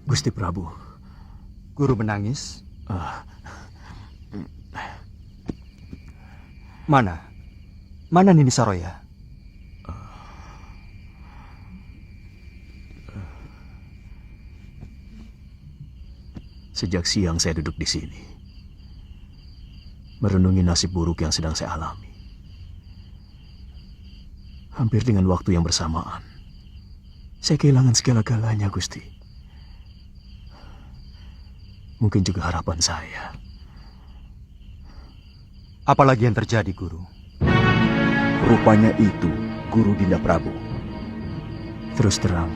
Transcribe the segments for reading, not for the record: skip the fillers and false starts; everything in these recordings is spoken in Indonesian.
Gusti Prabu. Guru menangis? Mana Nini Saroya? Sejak siang saya duduk di sini, merenungi nasib buruk yang sedang saya alami. Hampir dengan waktu yang bersamaan, saya kehilangan segala-galanya, Gusti. Mungkin juga harapan saya. Apalagi yang terjadi, Guru? Rupanya itu Guru Dinda Prabu. Terus terang,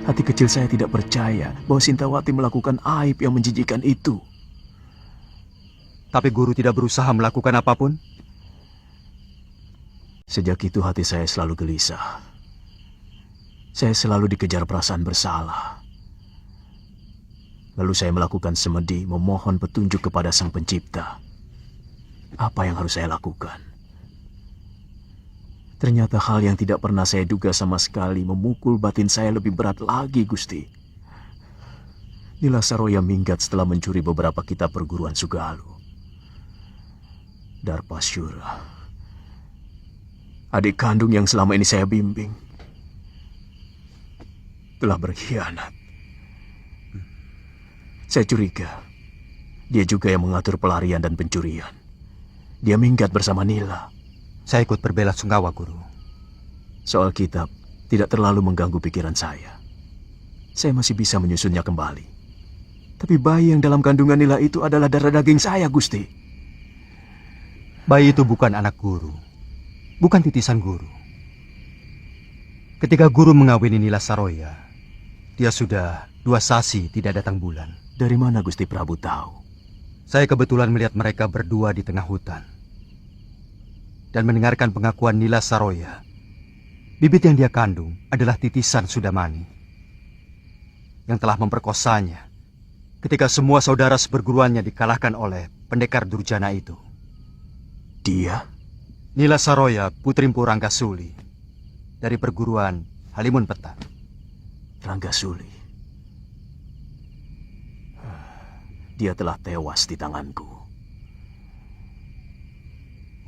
hati kecil saya tidak percaya bahwa Sintawati melakukan aib yang menjijikkan itu. Tapi Guru tidak berusaha melakukan apapun? Sejak itu hati saya selalu gelisah. Saya selalu dikejar perasaan bersalah. Lalu saya melakukan semedi memohon petunjuk kepada Sang Pencipta. Apa yang harus saya lakukan? Ternyata hal yang tidak pernah saya duga sama sekali memukul batin saya lebih berat lagi, Gusti. Nila Saroya minggat setelah mencuri beberapa kitab perguruan Sugalu. Darpasyura, adik kandung yang selama ini saya bimbing, telah berkhianat. Saya curiga dia juga yang mengatur pelarian dan pencurian. Dia minggat bersama Nila. Saya ikut berbela-sungkawa, Guru. Soal kitab tidak terlalu mengganggu pikiran saya. Saya masih bisa menyusunnya kembali. Tapi bayi yang dalam kandungan Nila itu adalah darah daging saya, Gusti. Bayi itu bukan anak Guru, bukan titisan Guru. Ketika Guru mengawini Nila Saroya, dia sudah 2 sasi tidak datang bulan. Dari mana Gusti Prabu tahu? Saya kebetulan melihat mereka berdua di tengah hutan dan mendengarkan pengakuan Nila Saroya. Bibit yang dia kandung adalah titisan Sudamani yang telah memperkosanya ketika semua saudara seperguruannya dikalahkan oleh pendekar durjana itu. Dia? Nila Saroya, putri Mpu Ranggasuli dari perguruan Halimun Peta. Ranggasuli. Dia telah tewas di tanganku.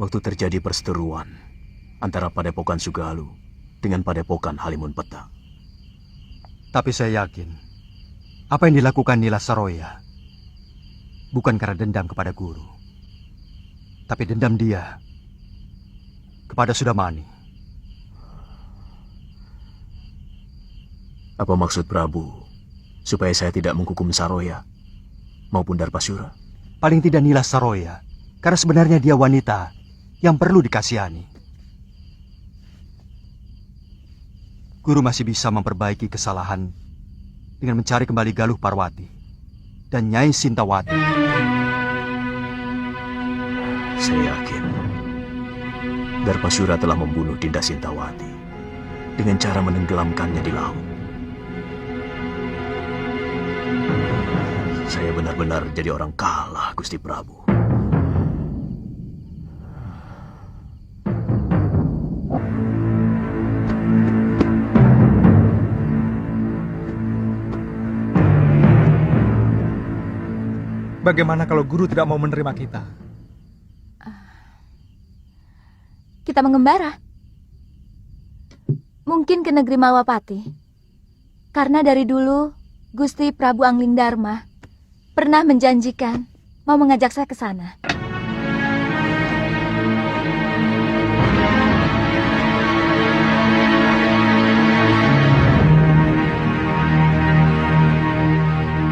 Waktu terjadi perseteruan antara Padepokan Sugalu dengan Padepokan Halimun Peta. Tapi saya yakin apa yang dilakukan Nila Saroya bukan karena dendam kepada Guru, tapi dendam dia kepada Sudamani. Apa maksud Prabu supaya saya tidak menghukum Saroya maupun Darpasyura? Paling tidak Nila Saroya, karena sebenarnya dia wanita yang perlu dikasihani. Guru masih bisa memperbaiki kesalahan dengan mencari kembali Galuh Parwati dan Nyai Sintawati. Saya yakin Darpasyura telah membunuh Dinda Sintawati dengan cara menenggelamkannya di laut. Saya benar-benar jadi orang kalah, Gusti Prabu. Bagaimana kalau Guru tidak mau menerima kita? Kita mengembara. Mungkin ke negeri Mawapati. Karena dari dulu Gusti Prabu Anglingdarma pernah menjanjikan mau mengajak saya ke sana.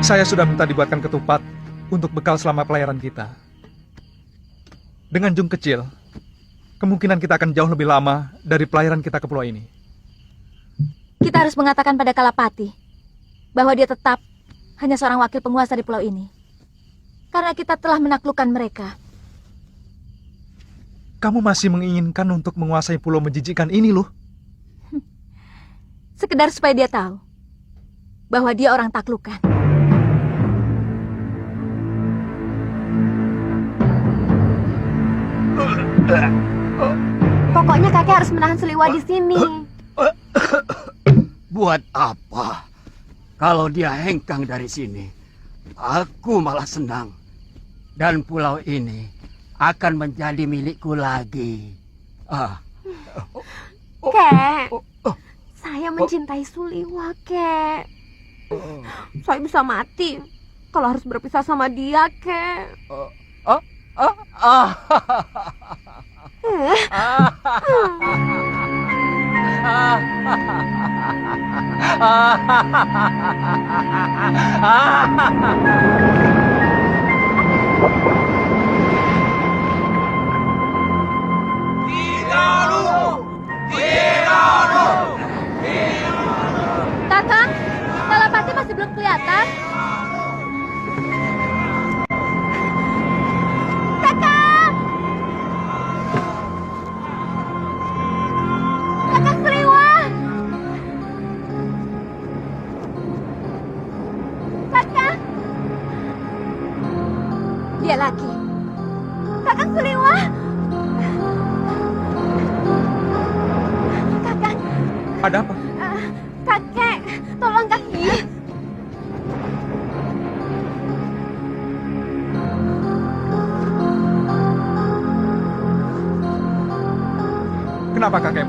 Saya sudah minta dibuatkan ketupat untuk bekal selama pelayaran kita. Dengan jung kecil, kemungkinan kita akan jauh lebih lama dari pelayaran kita ke pulau ini. Kita harus mengatakan pada Kalapati bahwa dia tetap hanya seorang wakil penguasa di pulau ini. Karena kita telah menaklukkan mereka. Kamu masih menginginkan untuk menguasai pulau menjijikkan ini, loh. Sekedar supaya dia tahu bahwa dia orang taklukan. Pokoknya kakek harus menahan Seliwa di sini. Buat apa? Kalau dia hengkang dari sini, aku malah senang. Dan pulau ini akan menjadi milikku lagi. Kek, saya mencintai Suliwa, Kek. Saya bisa mati kalau harus berpisah sama dia, Kek. Kakang, Kalapati masih belum kelihatan. Kakang! Kakang Sliwa! Kakang! Dia lagi. Kakang Sliwa! Kakang, Ada apa? kakek, tolong kaki. Kenapa kakek?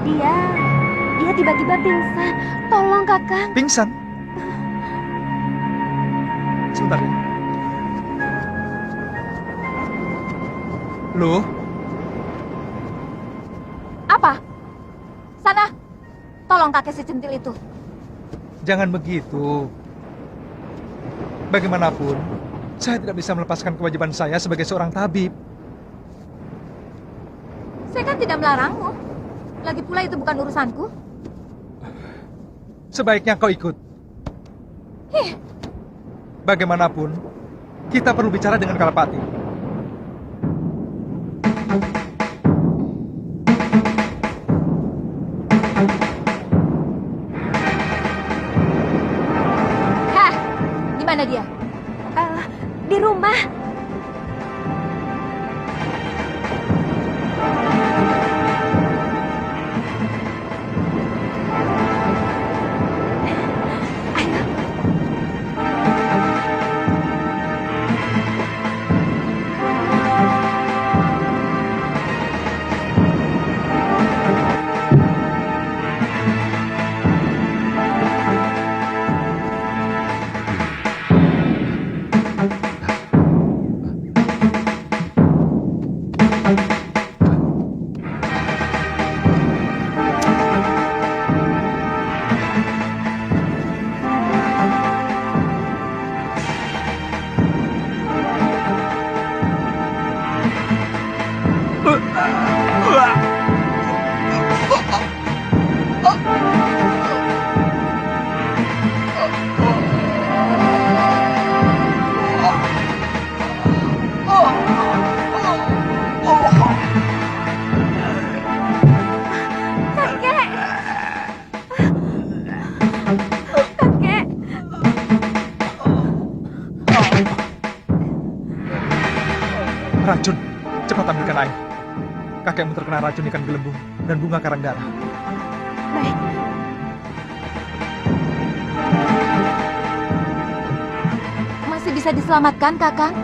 Dia tiba-tiba pingsan. Tolong, Kakang. Pingsan? Sebentar ya. Loh, Apa? Sana, tolong kakek si centil itu. jangan begitu. Bagaimanapun, saya tidak bisa melepaskan kewajiban saya sebagai seorang tabib. Saya kan tidak melarangmu. Lagi pula itu bukan urusanku. Sebaiknya kau ikut. Bagaimanapun, kita perlu bicara dengan Kalapati. Hah, di mana dia? Di rumah. Racun, cepat ambilkan air. Kakekmu terkena racun ikan gelembung dan bunga karang darah. Baik. Masih bisa diselamatkan, Kakang?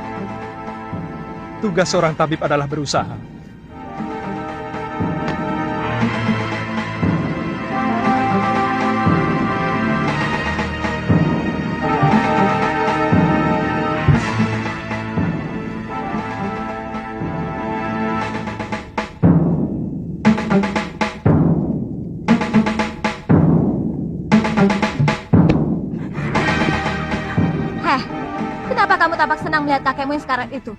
Tugas seorang tabib adalah berusaha. Heh, kenapa kamu tampak senang melihat kakekmu yang sekarang itu?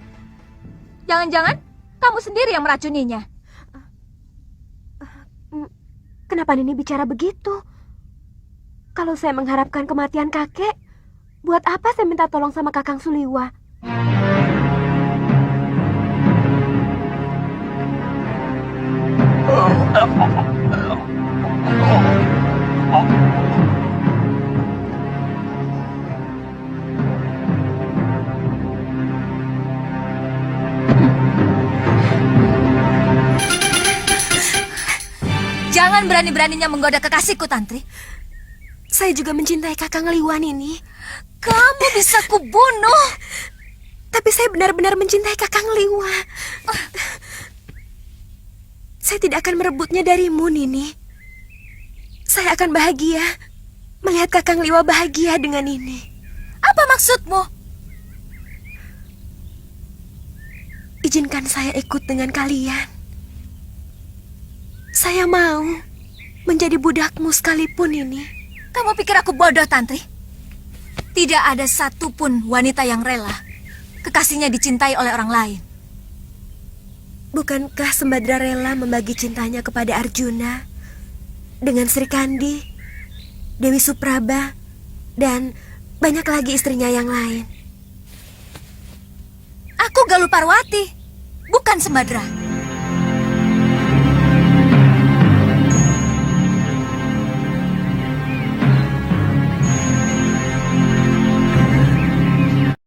Jangan-jangan kamu sendiri yang meracuninya. Kenapa Nini bicara begitu? Kalau saya mengharapkan kematian kakek, buat apa saya minta tolong sama Kakang Suliwa? Jangan berani-beraninya menggoda kekasihku, Tantri. Saya juga mencintai Kakang Liwan ini. Kamu bisa kubunuh. Tapi saya benar-benar mencintai Kakang Liwa. Saya tidak akan merebutnya darimu, Nini. Saya akan bahagia melihat Kakang Liwa bahagia dengan ini. Apa maksudmu? Izinkan saya ikut dengan kalian. Saya mau menjadi budakmu sekalipun ini. Kamu pikir aku bodoh, Tantri? Tidak ada satupun wanita yang rela kekasihnya dicintai oleh orang lain. Bukankah Sembadra rela membagi cintanya kepada Arjuna dengan Sri Kandi, Dewi Supraba, dan banyak lagi istrinya yang lain? Aku Galuh Parwati, bukan Sembadra.